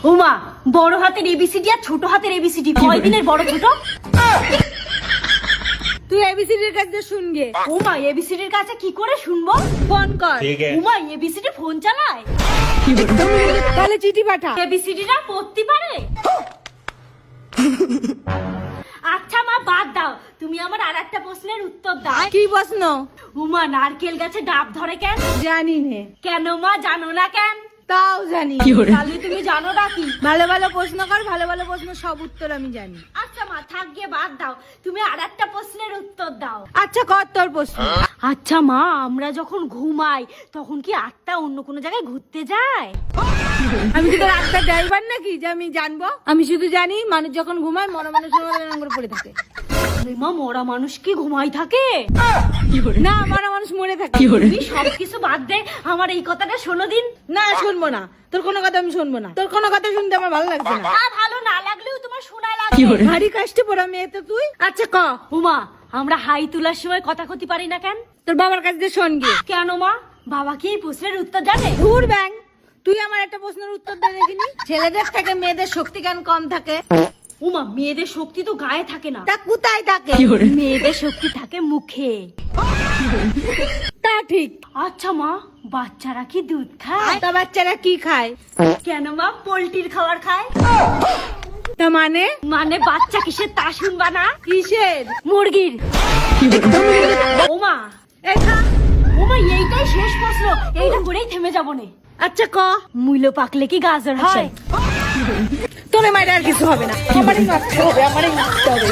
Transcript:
ওমা, বড় হাতের এবিসিডি আর ছোট হাতের এবিসিডি কয় দিনের বড় ছোট? তুই এবিসিডির কাছে শুনগে। ওমা, এবিসিডির কাছে কি করে শুনবো? ফোন কর। ওমা, এবিসিডি ফোন চালায়? তাহলে চিঠি পাঠা। এবিসিডিরা পড়তে পারে? আচ্ছা মা, বাদ দাও, তুমি আমার আর একটা প্রশ্নের উত্তর দাও। কি প্রশ্ন? উমা, নারকেল গাছে ডাব ধরে কেন? জানি নে। কেন মা, জানো না কেন? তাও জানি। তাহলে তুমি জানো না কি? ভালো ভালো প্রশ্ন কর, ভালো ভালো প্রশ্ন সব উত্তর আমি জানি। আচ্ছা মা, থাক গিয়ে বাদ দাও, তুমি আর একটা প্রশ্নের উত্তর দাও। আচ্ছা কর তোর প্রশ্ন। আচ্ছা মা, আমরা যখন ঘুমাই তখন কি আত্মা অন্য কোনো জায়গায় ঘুরতে যায়? আমি কি তোর আত্মার ড্রাইভার নাকি যে আমি জানবো? আমি শুধু জানি মানুষ যখন ঘুমায় মরা মানুষের মতো এরকম করে পড়ে থাকে। আরে মা, মরা মানুষ কি ঘুমাই থাকে? না, মরা মানুষ মরে থাকে। তুমি সবকিছু বাদ দে, আমার এই কথাটা শোনো দিন। না, শুনবো না তোর কোনো কথা, আমি শুনবো না তোর কোনো কথা শুনতে আমার ভালো লাগছে না। ভালো না লাগলেও তোমার শোনা লাগবে। ভারী কষ্টে পড়া মেয়ে তো তুই। আচ্ছা ক। উমা, আমরা হাই তোলার সময় কথা কতি পারি না কেন? তোর বাবার কাছে দিয়ে শোন গিয়ে। কেন মা, বাবা কি এই প্রশ্নের উত্তর জানে? ধুর ব্যাং, তুই আমার একটা প্রশ্নের উত্তর দে দেখিনি। ছেলেদের থেকে মেয়েদের শক্তি কেন কম থাকে? উমা, মেয়েদের শক্তি তো গায়ে থাকে না, তা কোথায় থাকে? মেয়েদের শক্তি থাকে মুখে। তা ঠিক। আচ্ছা মা, বাচ্চারা কি দুধ খায়? তা বাচ্চারা কি খায়? কেন মা, পোল্ট্রির খাবার খায়? তা মানে? মানে বাচ্চা কিসের তা শুনবা না? কিসের? মুরগির। ওমা, এই খা। ওমা, এইটাই শেষ প্রশ্ন, এইটা করেই থেমে যাবো নে। আচ্ছা ক। মূলো পাকলে কি গাজর হয়? তোর মায়ের আর কিছু হবে না, আমারই মারতে হবে, আমারই মারতে হবে।